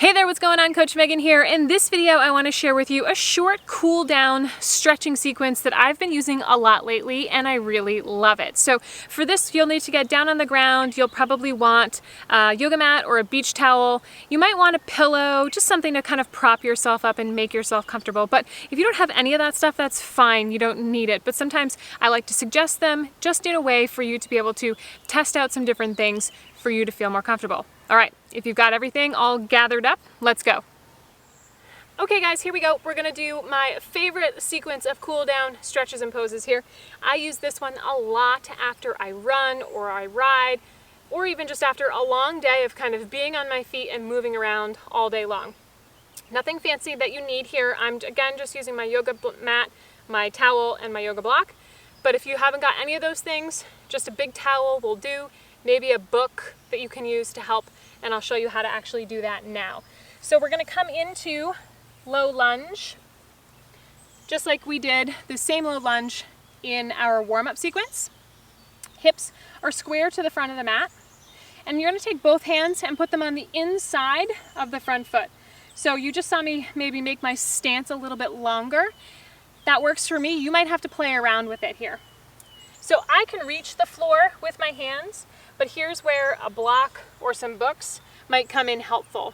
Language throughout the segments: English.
Hey there, what's going on? Coach Megan here. In this video, I want to share with you a short cool down stretching sequence that I've been using a lot lately and I really love it. So for this, you'll need to get down on the ground. You'll probably want a yoga mat or a beach towel. You might want a pillow, just something to kind of prop yourself up and make yourself comfortable. But if you don't have any of that stuff, that's fine. You don't need it. But sometimes I like to suggest them just in a way for you to be able to test out some different things for you to feel more comfortable. All right, if you've got everything all gathered up, let's go. Okay guys, here we go. We're gonna do my favorite sequence of cool down stretches and poses here. I use this one a lot after I run or I ride, or even just after a long day of kind of being on my feet and moving around all day long. Nothing fancy that you need here. I'm again just using my yoga mat, my towel, and my yoga block. But if you haven't got any of those things, just a big towel will do. Maybe a book that you can use to help, and I'll show you how to actually do that now. So we're gonna come into low lunge, just like we did the same low lunge in our warm-up sequence. Hips are square to the front of the mat, and you're gonna take both hands and put them on the inside of the front foot. So you just saw me maybe make my stance a little bit longer. That works for me. You might have to play around with it here. So I can reach the floor with my hands, but here's where a block or some books might come in helpful.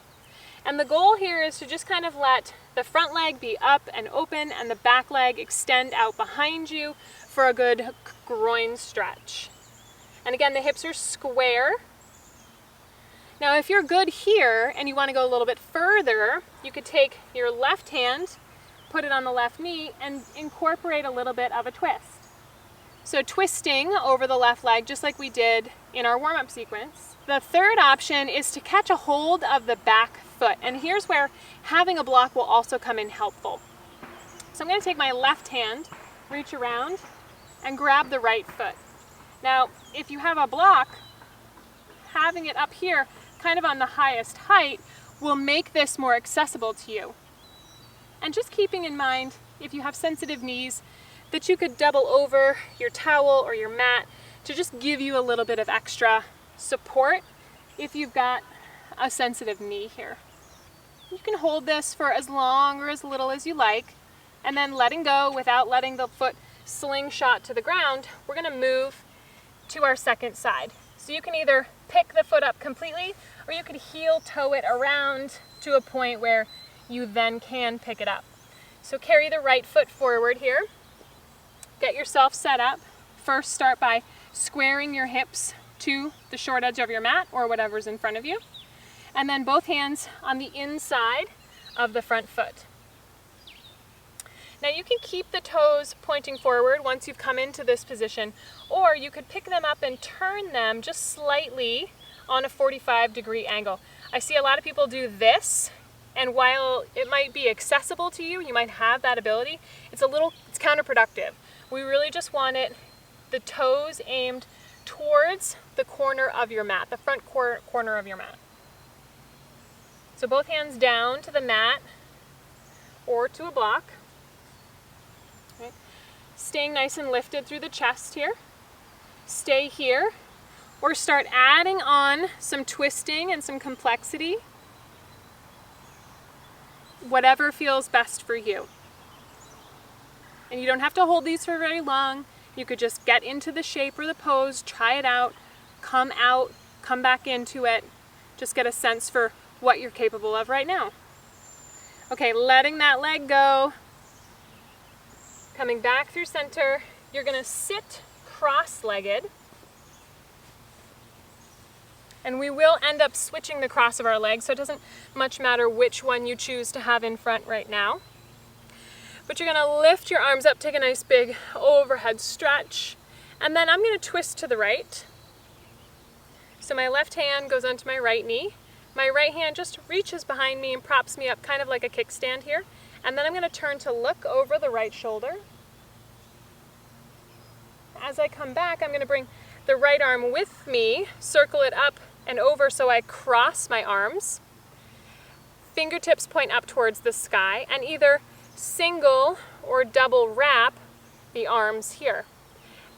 And the goal here is to just kind of let the front leg be up and open and the back leg extend out behind you for a good groin stretch. And again, the hips are square. Now, if you're good here and you want to go a little bit further, you could take your left hand, put it on the left knee, and incorporate a little bit of a twist. So twisting over the left leg, just like we did in our warm-up sequence. The third option is to catch a hold of the back foot. And here's where having a block will also come in helpful. So I'm going to take my left hand, reach around, and grab the right foot. Now, if you have a block, having it up here, kind of on the highest height, will make this more accessible to you. And just keeping in mind, if you have sensitive knees, that you could double over your towel or your mat to just give you a little bit of extra support if you've got a sensitive knee here. You can hold this for as long or as little as you like, and then letting go without letting the foot slingshot to the ground, we're gonna move to our second side. So you can either pick the foot up completely, or you could heel toe it around to a point where you then can pick it up. So carry the right foot forward here. Get yourself set up. First, start by squaring your hips to the short edge of your mat or whatever's in front of you. And then both hands on the inside of the front foot. Now you can keep the toes pointing forward once you've come into this position, or you could pick them up and turn them just slightly on a 45-degree angle. I see a lot of people do this, and while it might be accessible to you, you might have that ability, it's counterproductive. We really just want the toes aimed towards the corner of your mat, the front corner of your mat. So both hands down to the mat or to a block. Right. Staying nice and lifted through the chest here. Stay here, or start adding on some twisting and some complexity. Whatever feels best for you. And you don't have to hold these for very long. You could just get into the shape or the pose, try it out, come back into it. Just get a sense for what you're capable of right now. Okay, letting that leg go. Coming back through center. You're gonna sit cross-legged. And we will end up switching the cross of our legs, so it doesn't much matter which one you choose to have in front right now. But you're gonna lift your arms up, take a nice big overhead stretch, and then I'm gonna twist to the right. So my left hand goes onto my right knee. My right hand just reaches behind me and props me up, kind of like a kickstand here. And then I'm gonna turn to look over the right shoulder. As I come back, I'm gonna bring the right arm with me, circle it up and over so I cross my arms. Fingertips point up towards the sky, and either single or double wrap the arms here.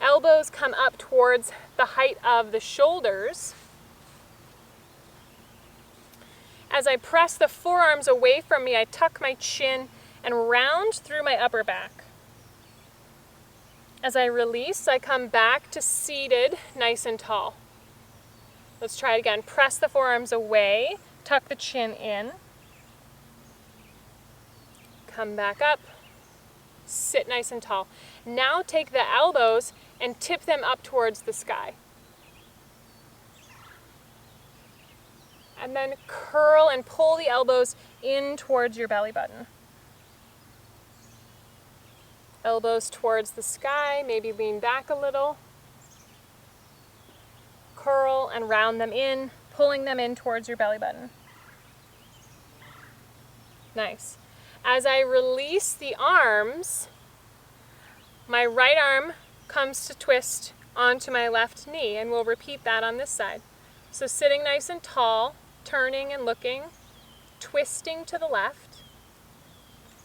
Elbows come up towards the height of the shoulders. As I press the forearms away from me, I tuck my chin and round through my upper back. As I release, I come back to seated, nice and tall. Let's try it again. Press the forearms away, tuck the chin in. Come back up, sit nice and tall. Now take the elbows and tip them up towards the sky. And then curl and pull the elbows in towards your belly button. Elbows towards the sky, maybe lean back a little. Curl and round them in, pulling them in towards your belly button. Nice. As I release the arms, my right arm comes to twist onto my left knee, and we'll repeat that on this side. So sitting nice and tall, turning and looking, twisting to the left.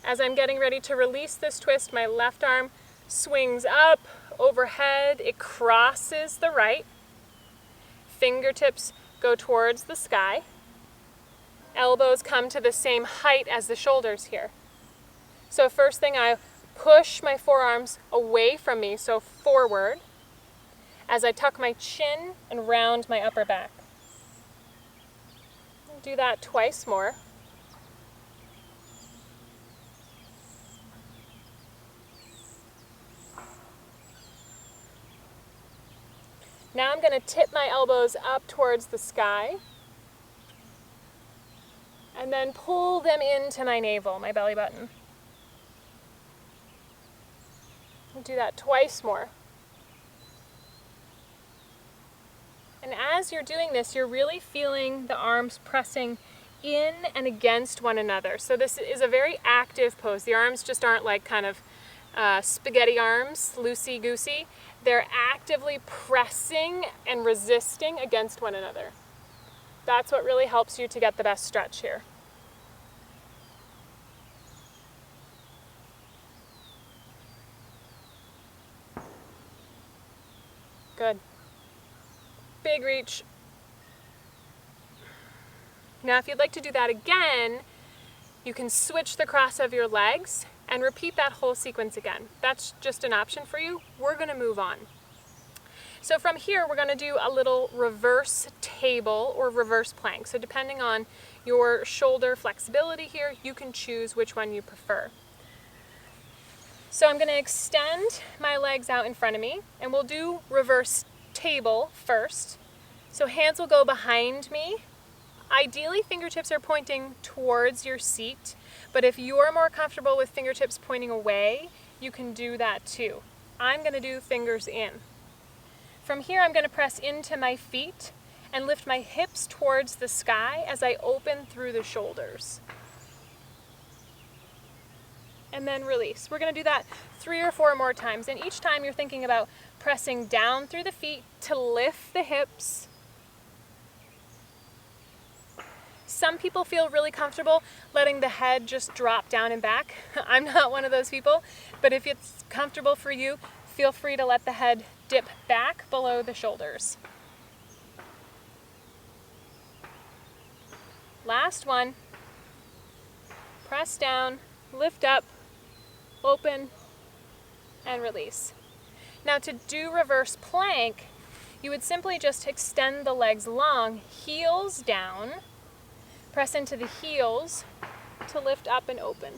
As I'm getting ready to release this twist, my left arm swings up, overhead, it crosses the right. Fingertips go towards the sky. Elbows come to the same height as the shoulders here. So first thing, I push my forearms away from me, so forward, as I tuck my chin and round my upper back. I'll do that twice more. Now I'm going to tip my elbows up towards the sky and then pull them into my navel, my belly button. I'll do that twice more. And as you're doing this, you're really feeling the arms pressing in and against one another. So this is a very active pose. The arms just aren't like kind of spaghetti arms, loosey-goosey. They're actively pressing and resisting against one another. That's what really helps you to get the best stretch here. Good. Big reach. Now if you'd like to do that again, you can switch the cross of your legs and repeat that whole sequence again. That's just an option for you. We're going to move on. So from here, we're going to do a little reverse table or reverse plank. So depending on your shoulder flexibility here, you can choose which one you prefer. So I'm going to extend my legs out in front of me, and we'll do reverse table first. So hands will go behind me. Ideally, fingertips are pointing towards your seat, but if you're more comfortable with fingertips pointing away, you can do that too. I'm going to do fingers in. From here, I'm going to press into my feet and lift my hips towards the sky as I open through the shoulders. And then release. We're going to do that 3 or 4 more times, and each time you're thinking about pressing down through the feet to lift the hips. Some people feel really comfortable letting the head just drop down and back. I'm not one of those people, but if it's comfortable for you, feel free to let the head dip back below the shoulders. Last one. Press down, lift up, open, and release. Now to do reverse plank, you would simply just extend the legs long, heels down, press into the heels to lift up and open.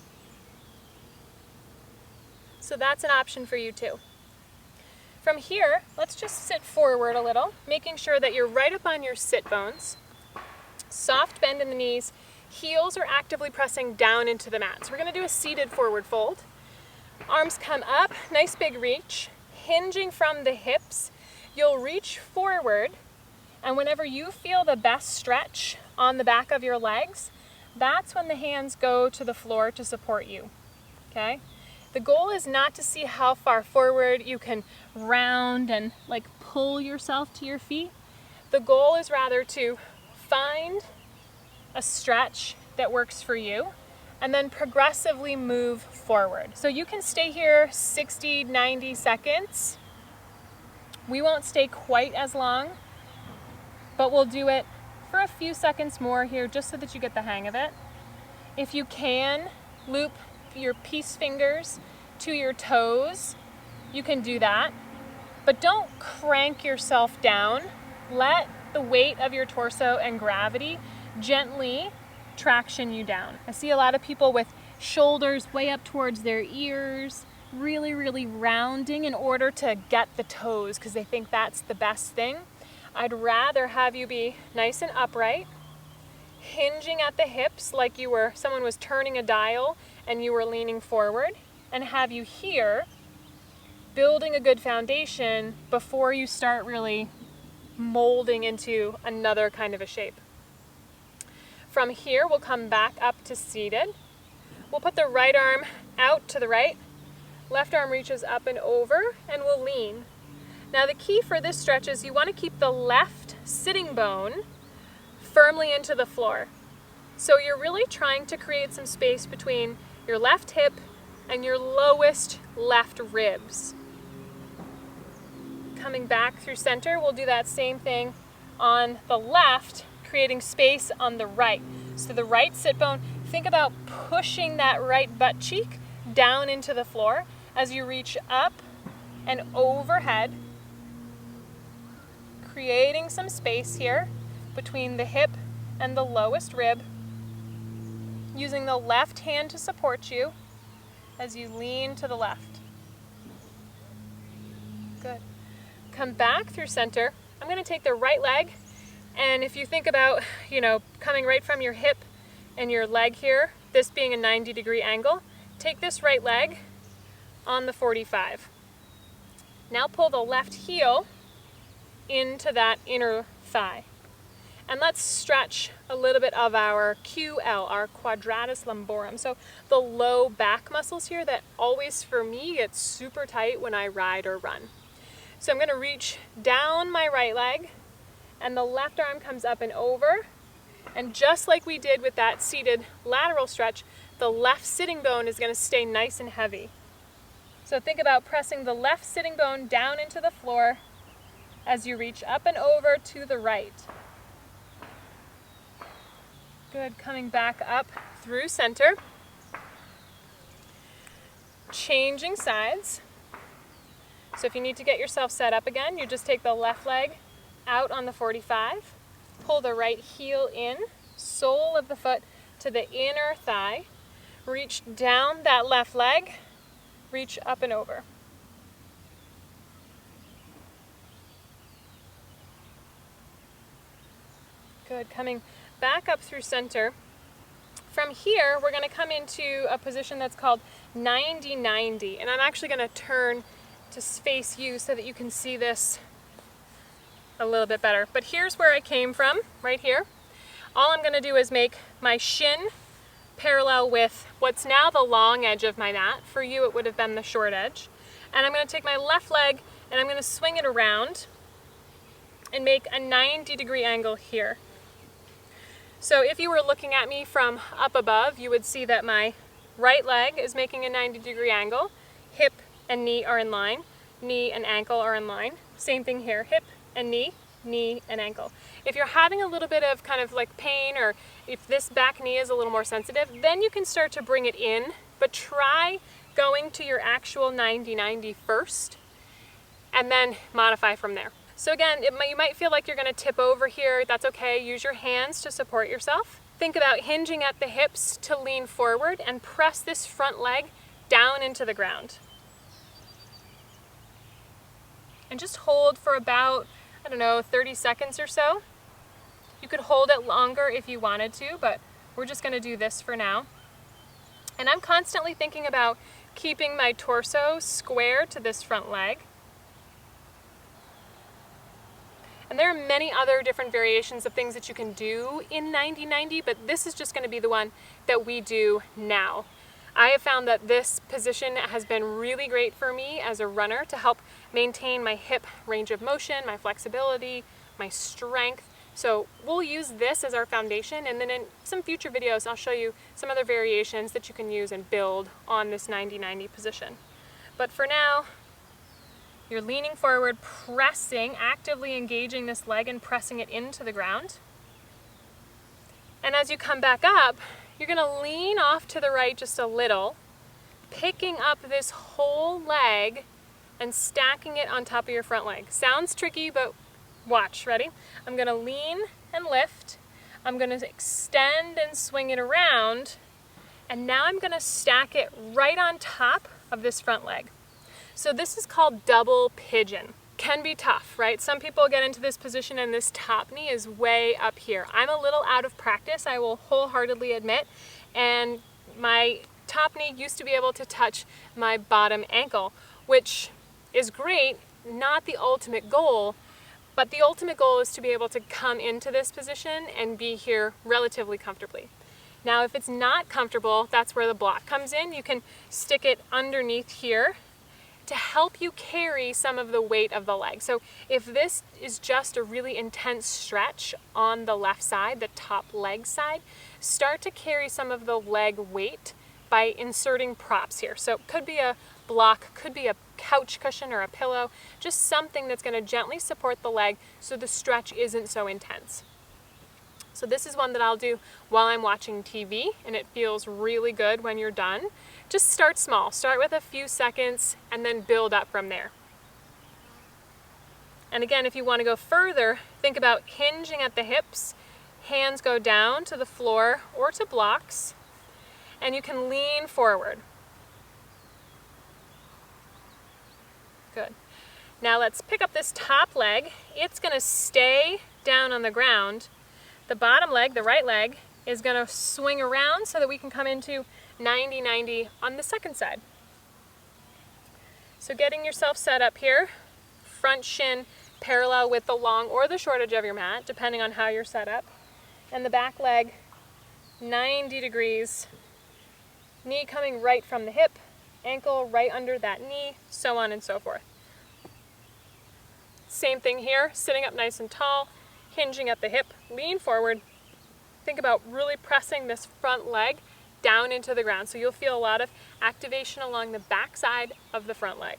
So that's an option for you too. From here, let's just sit forward a little, making sure that you're right up on your sit bones. Soft bend in the knees, heels are actively pressing down into the mat. So we're going to do a seated forward fold. Arms come up, nice big reach, hinging from the hips. You'll reach forward, and whenever you feel the best stretch on the back of your legs, that's when the hands go to the floor to support you, okay? The goal is not to see how far forward you can round and like pull yourself to your feet. The goal is rather to find a stretch that works for you and then progressively move forward. So you can stay here 60, 90 seconds. We won't stay quite as long, but we'll do it for a few seconds more here, just so that you get the hang of it. If you can, loop your peace fingers to your toes. You can do that, but don't crank yourself down. Let the weight of your torso and gravity gently traction you down. I see a lot of people with shoulders way up towards their ears, really, really rounding in order to get the toes because they think that's the best thing. I'd rather have you be nice and upright, hinging at the hips like someone was turning a dial and you were leaning forward, and have you here building a good foundation before you start really molding into another kind of a shape. From here, we'll come back up to seated. We'll put the right arm out to the right, left arm reaches up and over, and we'll lean. Now the key for this stretch is you want to keep the left sitting bone firmly into the floor. So you're really trying to create some space between your left hip and your lowest left ribs. Coming back through center, we'll do that same thing on the left, creating space on the right. So the right sit bone, think about pushing that right butt cheek down into the floor as you reach up and overhead, creating some space here between the hip and the lowest rib, using the left hand to support you as you lean to the left. Good. Come back through center. I'm going to take the right leg, and if you think about, coming right from your hip and your leg here, this being a 90-degree angle, take this right leg on the 45. Now pull the left heel into that inner thigh. And let's stretch a little bit of our QL, our quadratus lumborum. So the low back muscles here that always, for me, get super tight when I ride or run. So I'm going to reach down my right leg, and the left arm comes up and over. And just like we did with that seated lateral stretch, the left sitting bone is going to stay nice and heavy. So think about pressing the left sitting bone down into the floor as you reach up and over to the right. Good, coming back up through center. Changing sides. So if you need to get yourself set up again, you just take the left leg out on the 45, pull the right heel in, sole of the foot to the inner thigh, reach down that left leg, reach up and over. Good, coming back up through center. From here, we're going to come into a position that's called 90-90, and I'm actually going to turn to face you so that you can see this a little bit better. But here's where I came from, right here. All I'm going to do is make my shin parallel with what's now the long edge of my mat. For you, it would have been the short edge. And I'm going to take my left leg and I'm going to swing it around and make a 90-degree angle here. So if you were looking at me from up above, you would see that my right leg is making a 90-degree angle. Hip and knee are in line. Knee and ankle are in line. Same thing here, hip and knee, knee and ankle. If you're having a little bit of kind of like pain, or if this back knee is a little more sensitive, then you can start to bring it in, but try going to your actual 90-90 first and then modify from there. So again, you might feel like you're going to tip over here. That's okay. Use your hands to support yourself. Think about hinging at the hips to lean forward and press this front leg down into the ground. And just hold for about, 30 seconds or so. You could hold it longer if you wanted to, but we're just going to do this for now. And I'm constantly thinking about keeping my torso square to this front leg. And there are many other different variations of things that you can do in 90-90, but this is just going to be the one that we do now. I have found that this position has been really great for me as a runner to help maintain my hip range of motion, my flexibility, my strength. So we'll use this as our foundation, and then in some future videos I'll show you some other variations that you can use and build on this 90-90 position. But for now, you're leaning forward, pressing, actively engaging this leg and pressing it into the ground. And as you come back up, you're gonna lean off to the right just a little, picking up this whole leg and stacking it on top of your front leg. Sounds tricky, but watch, ready? I'm gonna lean and lift. I'm gonna extend and swing it around, and now I'm gonna stack it right on top of this front leg. So this is called double pigeon. Can be tough, right? Some people get into this position and this top knee is way up here. I'm a little out of practice, I will wholeheartedly admit, and my top knee used to be able to touch my bottom ankle, which is great, not the ultimate goal, but the ultimate goal is to be able to come into this position and be here relatively comfortably. Now, if it's not comfortable, that's where the block comes in. You can stick it underneath here to help you carry some of the weight of the leg. So if this is just a really intense stretch on the left side, the top leg side, start to carry some of the leg weight by inserting props here. So it could be a block, could be a couch cushion or a pillow, just something that's going to gently support the leg so the stretch isn't so intense. So this is one that I'll do while I'm watching TV, and it feels really good when you're done. Just start small. Start with a few seconds and then build up from there. And again, if you want to go further, think about hinging at the hips. Hands go down to the floor or to blocks, and you can lean forward. Good. Now let's pick up this top leg. It's going to stay down on the ground. The bottom leg, the right leg, is going to swing around so that we can come into 90-90 on the second side. So getting yourself set up here, front shin parallel with the long or the short edge of your mat, depending on how you're set up, and the back leg 90 degrees, knee coming right from the hip, ankle right under that knee, so on and so forth. Same thing here, sitting up nice and tall, hinging at the hip, lean forward. Think about really pressing this front leg down into the ground. So you'll feel a lot of activation along the back side of the front leg.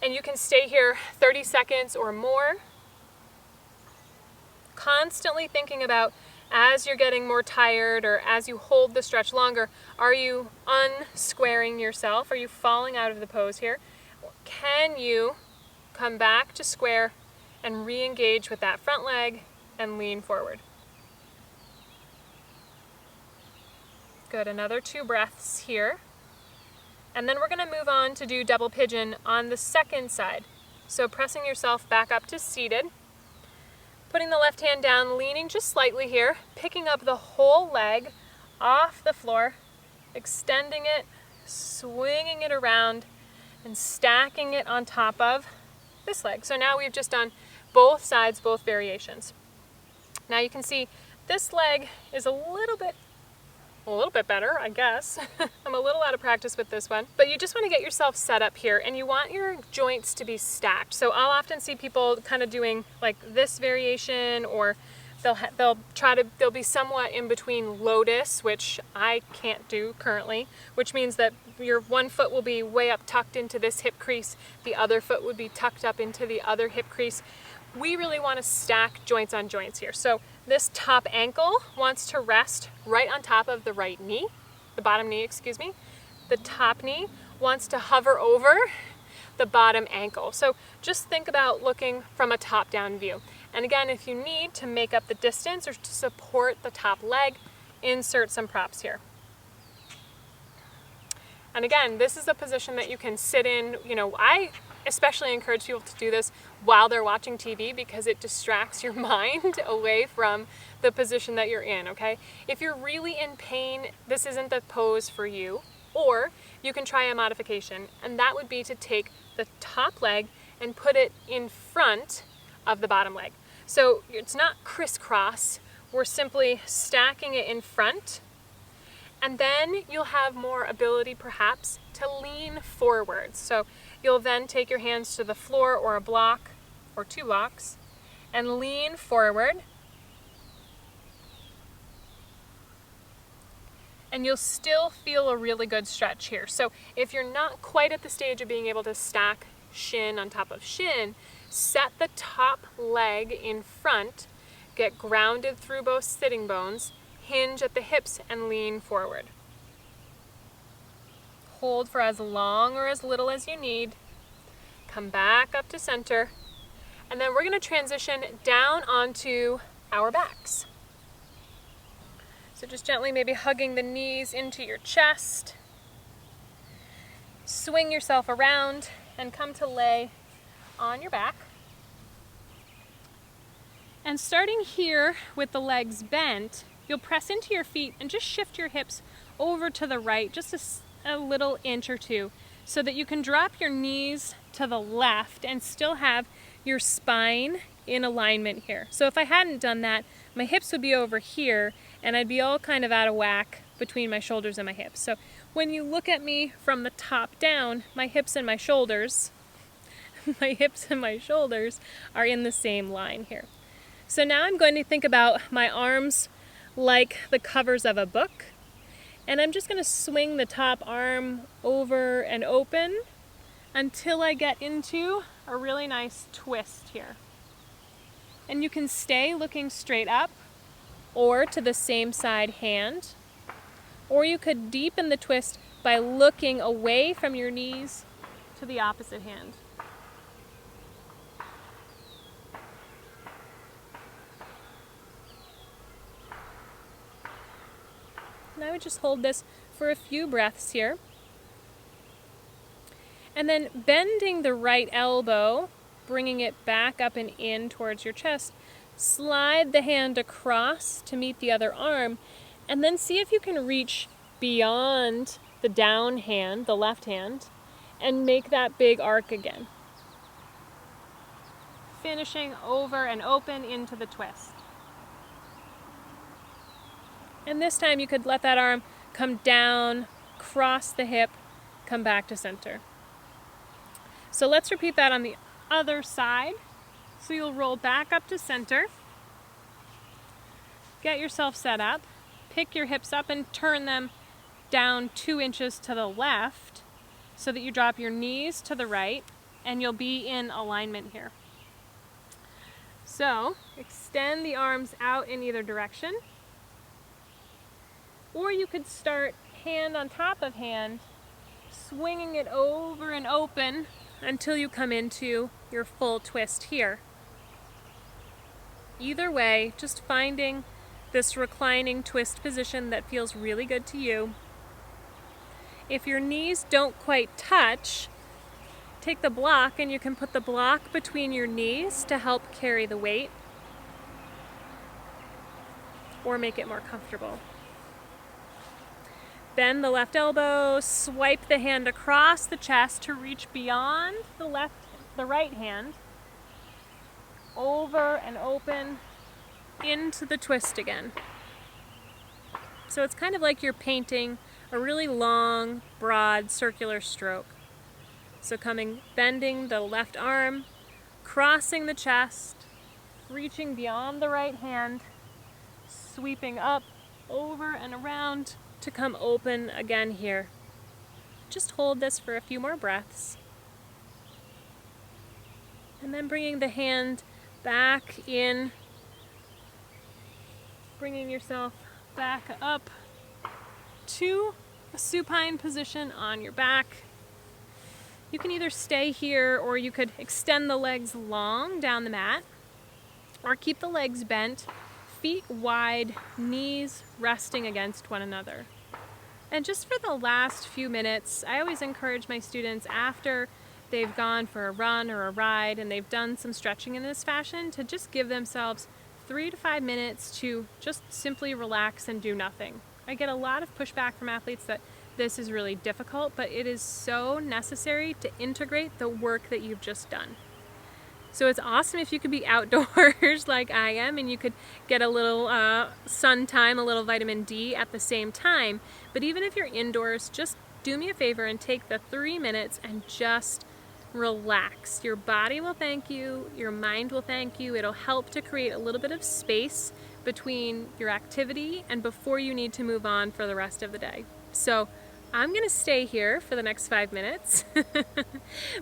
And you can stay here 30 seconds or more. Constantly thinking about, as you're getting more tired or as you hold the stretch longer, are you unsquaring yourself? Are you falling out of the pose here? Can you come back to square and re-engage with that front leg and lean forward? Good, another 2 breaths here. And then we're going to move on to do double pigeon on the second side. So pressing yourself back up to seated, putting the left hand down, leaning just slightly here, picking up the whole leg off the floor, extending it, swinging it around, and stacking it on top of this leg. So now we've just done both sides, both variations. Now you can see this leg is a little bit better, I guess. I'm a little out of practice with this one, but you just want to get yourself set up here and you want your joints to be stacked. So I'll often see people kind of doing like this variation, or they'll be somewhat in between lotus, which I can't do currently, which means that your one foot will be way up tucked into this hip crease, the other foot would be tucked up into the other hip crease. We really want to stack joints on joints here. So this top ankle wants to rest right on top of the right knee, the bottom knee, excuse me. The top knee wants to hover over the bottom ankle. So just think about looking from a top-down view. And again, if you need to make up the distance or to support the top leg, insert some props here. And again, this is a position that you can sit in. You know, I especially encourage people to do this while they're watching TV because it distracts your mind away from the position that you're in, okay? If you're really in pain, this isn't the pose for you. Or you can try a modification, and that would be to take the top leg and put it in front of the bottom leg. So it's not crisscross, we're simply stacking it in front, and then you'll have more ability perhaps to lean forward. So you'll then take your hands to the floor or a block or 2 blocks and lean forward. And you'll still feel a really good stretch here. So if you're not quite at the stage of being able to stack shin on top of shin, set the top leg in front, Get grounded through both sitting bones. Hinge at the hips and lean forward. Hold for as long or as little as you need. Come back up to center. And then we're going to transition down onto our backs. So just gently maybe hugging the knees into your chest. Swing yourself around and come to lay on your back. And starting here with the legs bent, you'll press into your feet and just shift your hips over to the right, just a little inch or two, so that you can drop your knees to the left and still have your spine in alignment here. So if I hadn't done that, my hips would be over here and I'd be all kind of out of whack between my shoulders and my hips. So when you look at me from the top down, my hips and my shoulders are in the same line here. So now I'm going to think about my arms like the covers of a book, and I'm just going to swing the top arm over and open until I get into a really nice twist here. And you can stay looking straight up or to the same side hand, or you could deepen the twist by looking away from your knees to the opposite hand. And I would just hold this for a few breaths here. And then bending the right elbow, bringing it back up and in towards your chest, slide the hand across to meet the other arm, and then see if you can reach beyond the down hand, the left hand, and make that big arc again. Finishing over and open into the twist. And this time you could let that arm come down, cross the hip, come back to center. So let's repeat that on the other side. So you'll roll back up to center. Get yourself set up. Pick your hips up and turn them down 2 inches to the left so that you drop your knees to the right and you'll be in alignment here. So extend the arms out in either direction. Or you could start hand on top of hand, swinging it over and open until you come into your full twist here. Either way, just finding this reclining twist position that feels really good to you. If your knees don't quite touch, take the block and you can put the block between your knees to help carry the weight or make it more comfortable. Bend the left elbow, swipe the hand across the chest to reach beyond the right hand, over and open into the twist again. So it's kind of like you're painting a really long, broad, circular stroke. So bending the left arm, crossing the chest, reaching beyond the right hand, sweeping up, over and around, to come open again here. Just hold this for a few more breaths. And then bringing the hand back in, bringing yourself back up to a supine position on your back. You can either stay here or you could extend the legs long down the mat or keep the legs bent, feet wide, knees resting against one another. And just for the last few minutes, I always encourage my students after they've gone for a run or a ride and they've done some stretching in this fashion to just give themselves 3 to 5 minutes to just simply relax and do nothing. I get a lot of pushback from athletes that this is really difficult, but it is so necessary to integrate the work that you've just done. So it's awesome if you could be outdoors like I am and you could get a little sun time, a little vitamin D at the same time. But even if you're indoors, just do me a favor and take the 3 minutes and just relax. Your body will thank you, your mind will thank you. It'll help to create a little bit of space between your activity and before you need to move on for the rest of the day. So I'm gonna stay here for the next 5 minutes,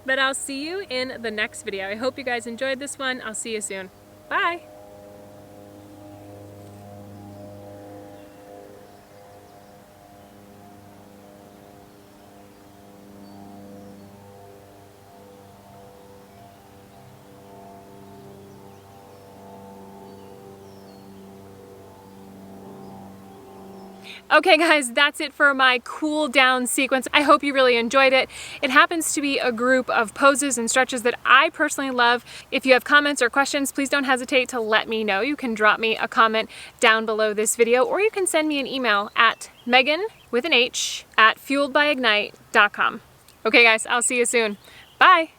but I'll see you in the next video. I hope you guys enjoyed this one. I'll see you soon. Bye. Okay guys, that's it for my cool down sequence. I hope you really enjoyed it. It happens to be a group of poses and stretches that I personally love. If you have comments or questions, please don't hesitate to let me know. You can drop me a comment down below this video, or you can send me an email at Megan with an H at fueledbyignite.com. Okay guys, I'll see you soon. Bye.